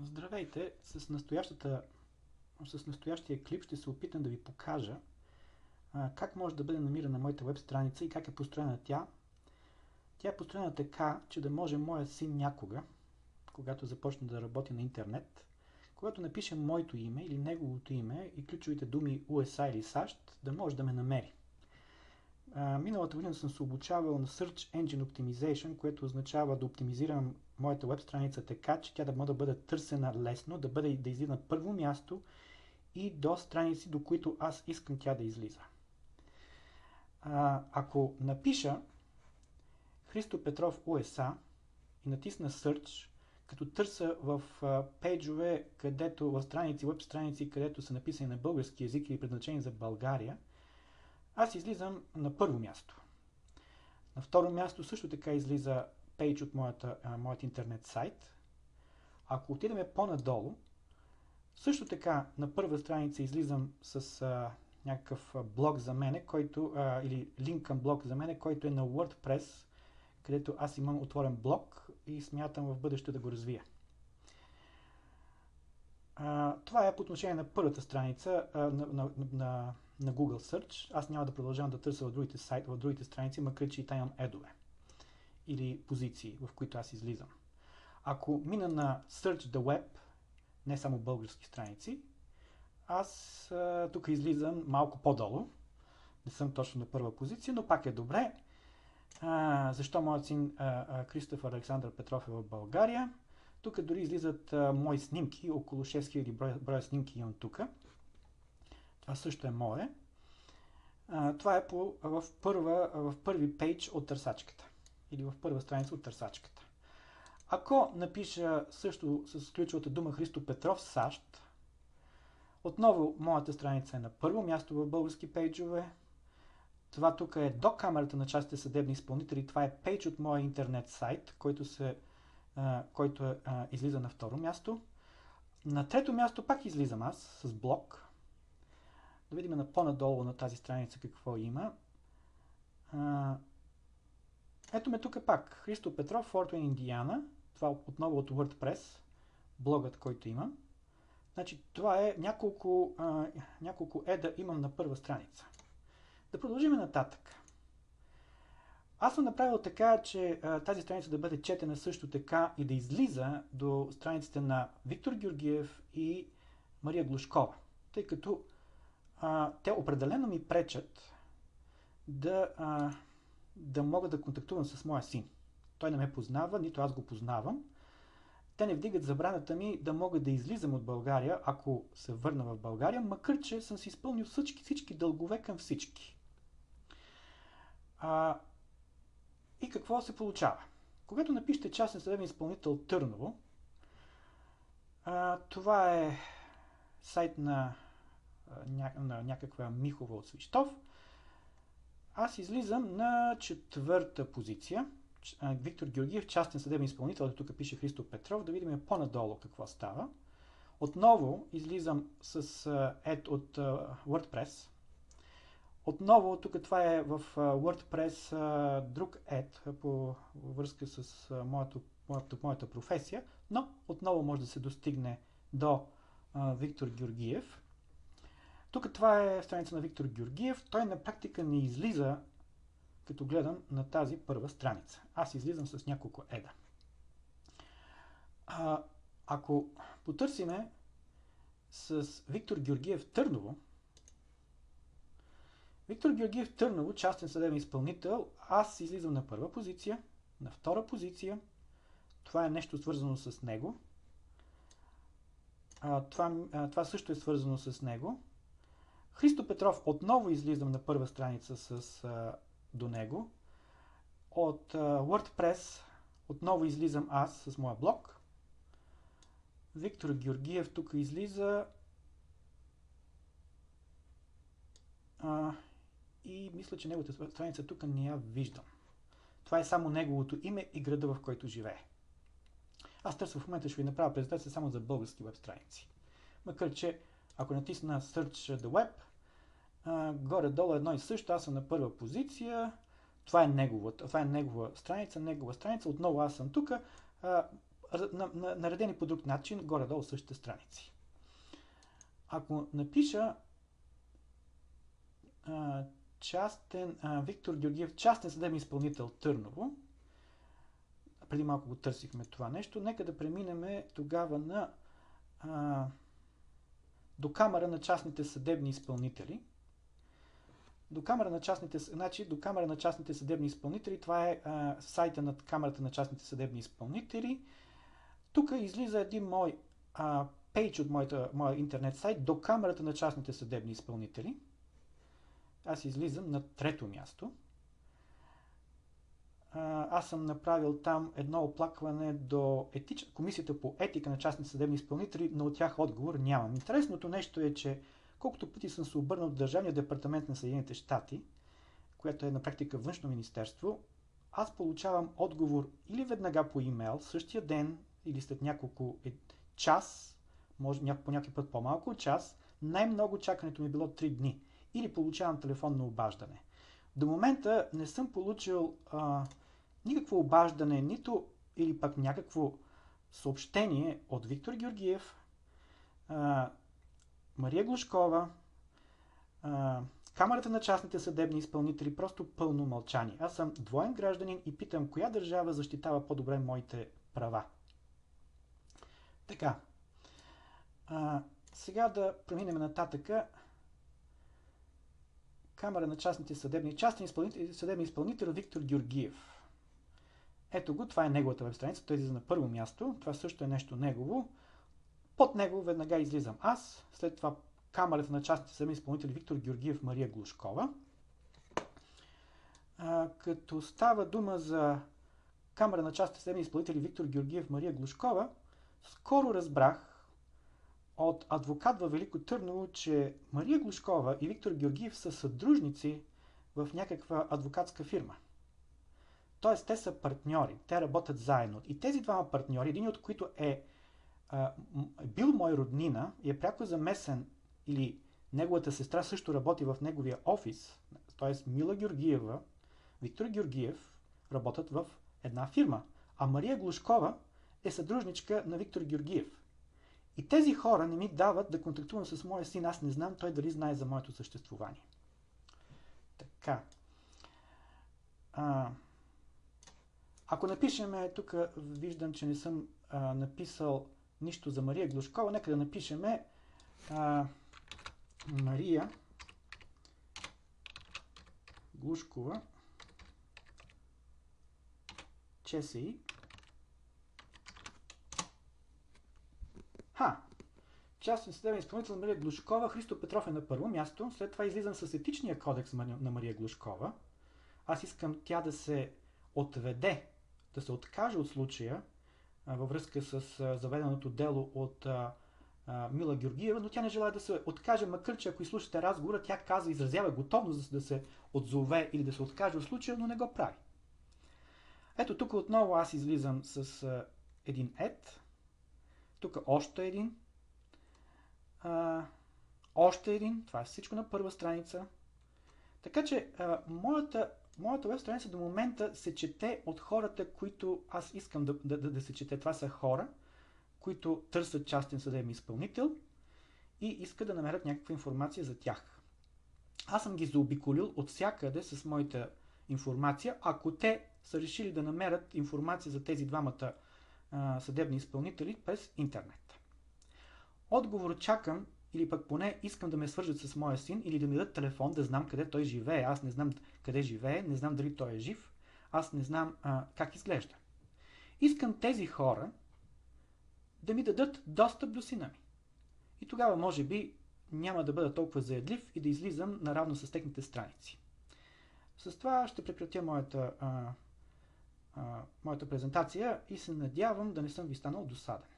Здравейте! С настоящия клип ще се опитам да ви покажа как може да бъде намирана моята веб страница и как е построена тя. Тя е построена така, че да може моят син някога, когато започне да работи на интернет, когато напише моето име или неговото име и ключовите думи USA или САЩ, да може да ме намери. Миналата година съм се обучавал на Search Engine Optimization, което означава да оптимизирам моята веб страница така, че тя да може да бъде търсена лесно, да излиза на първо място и до страници, до които аз искам тя да излиза. Ако напиша Христо Петров USA и натисна Search, като търся в пейджове, в веб страници, където са написани на български език или предназначени за България, аз излизам на първо място. На второ място също така излиза пейдж от моят интернет сайт. Ако отидем по-надолу, също така на първа страница излизам с някакъв блог за мене, или линк към блог за мене, който е на WordPress, където аз имам отворен блог и смятам в бъдеще да го развия. Това е по отношение на първата страница на Google Search. Аз няма да продължавам да търся в другите страници, макар че и там имам едове или позиции, в които аз излизам. Ако мина на Search the Web, не само български страници, аз тук излизам малко по-долу. Не съм точно на първа позиция, но пак е добре. Защо моят син Кристофър Александър Петров е в България? Тук дори излизат мои снимки, около 6000 броя снимки имам тук. Това също е мое. Това е в първи пейдж от търсачката или в първа страница от търсачката. Ако напиша също с ключовата дума Христо Петров САЩ, отново моята страница е на първо място в български пейджове. Това тук е до камерата на частните съдебни изпълнители. Това е пейдж от моя интернет сайт, който излиза на второ място. На трето място пак излизам аз с блог. Да видим на по-надолу на тази страница какво има. Ето ме тук пак. Христо Петров, Форт Уейн, Индиана. Това отново от WordPress, блогът, който имам. Значи това е няколко еда имам на първа страница. Да продължим нататък. Аз съм направил така, че тази страница да бъде четена също така и да излиза до страниците на Виктор Георгиев и Мария Глушкова, тъй като те определено ми пречат да мога да контактувам с моя син. Той не ме познава, нито аз го познавам. Те не вдигат забраната ми да мога да излизам от България, ако се върна в България, макар че съм си изпълнил всички дългове към всички. И какво се получава? Когато напишете частен съдебен изпълнител Търново, това е сайт на някаква Михова от Свищов, аз излизам на четвърта позиция. Виктор Георгиев, частен съдебен изпълнител, тук пише Христо Петров, да видим по-надолу какво става. Отново излизам с ед от WordPress. Отново, тук това е в WordPress друг ед по връзка с моята професия, но отново може да се достигне до Виктор Георгиев. Тук това е страница на Виктор Георгиев. Той на практика не излиза, като гледам на тази първа страница. Аз излизам с няколко еда. Ако потърсиме с Виктор Георгиев Търново, Виктор Георгиев Търново, частен съдебен изпълнител, аз излизам на първа позиция, на втора позиция. Това е нещо свързано с него. Това също е свързано с него. Христо Петров, отново излизам на първа страница до него. От WordPress отново излизам аз с моя блог. Виктор Георгиев тук излиза и мисля, че неговата страница тук не я виждам. Това е само неговото име и града, в който живее. Аз търся в момента, ще ви направя презентация само за български веб страници. Макар че, ако натисна Search the Web, горе-долу едно и също, аз съм на първа позиция. Това е негова страница, отново аз съм тук. наредени по друг начин, горе-долу същите страници. Ако напиша Виктор Георгиев, частен съдебен изпълнител Търново, преди малко го търсихме това нещо, нека да преминем тогава до Камара на частните съдебни изпълнители. До Камара на частните съдебни изпълнители, това е сайта на Камарата на частните съдебни изпълнители. Тук излиза един мой пейдж от моя интернет сайт до Камарата на частните съдебни изпълнители. Аз излизам на трето място. Аз съм направил там едно оплакване до Комисията по етика на частните съдебни изпълнители, но от тях отговор нямам. Интересното нещо е, че колкото пъти съм се обърнал до Държавния департамент на Съединените щати, което е на практика външно министерство, аз получавам отговор или веднага по имейл, същия ден или след няколко час, може по някой път по-малко от час, най-много чакането ми било 3 дни. Или получавам телефонно обаждане. До момента не съм получил никакво обаждане, нито или пък някакво съобщение от Виктор Георгиев, Мария Глушкова, Камарата на частните съдебни изпълнители, просто пълно мълчание. Аз съм двоен гражданин и питам, коя държава защитава по-добре моите права. Така. Сега да преминем нататъка. Камара на частните съдебни изпълнители Виктор Георгиев. Ето го, това е неговата веб страница, той излиза на първо място, това също е нещо негово. Под него веднага излизам аз, след това Камарата на частните съдебни изпълнители Виктор Георгиев, Мария Глушкова. Като става дума за Камара на частните съдебни изпълнители Виктор Георгиев, Мария Глушкова, скоро разбрах от адвокат във Велико Търново, че Мария Глушкова и Виктор Георгиев са съдружници в някаква адвокатска фирма. Тоест, те са партньори, те работят заедно. И тези двама партньори, един от които е бил мой роднина и е пряко замесен, или неговата сестра също работи в неговия офис, т.е. Мила Георгиева, Виктор Георгиев работят в една фирма, а Мария Глушкова е съдружничка на Виктор Георгиев. И тези хора не ми дават да контактувам с моя син, аз не знам той дали знае за моето съществуване. Така. Ако напишеме, тук виждам, че не съм написал нищо за Мария Глушкова, нека да напишеме Мария Глушкова ЧСИ. Частен съдебен изпълнител Мария Глушкова, Христо Петров е на първо място, след това излизам с етичния кодекс на Мария Глушкова. Аз искам тя да се отведе, да се откаже от случая във връзка с заведеното дело от Мила Георгиева, но тя не желая да се откаже, макар че ако изслушате разговора, тя казва, изразява готовност да се отзове или да се откаже от случая, но не го прави. Ето тук отново аз излизам с един ед, тук още един, още един, това е всичко на първа страница. Така че моята веб страница до момента се чете от хората, които аз искам да се чете. Това са хора, които търсят частен съдебен изпълнител и искат да намерят някаква информация за тях. Аз съм ги заобиколил от всякъде с моята информация, ако те са решили да намерят информация за тези двамата съдебни изпълнители през интернет. Отговор чакам, или пък поне искам да ме свържат с моя син или да ми дадат телефон, да знам къде той живее. Аз не знам къде живее, не знам дали той е жив, аз не знам как изглежда. Искам тези хора да ми дадат достъп до сина ми. И тогава може би няма да бъда толкова заядлив и да излизам наравно с техните страници. С това ще прекратя моята презентация и се надявам да не съм ви станал досаден.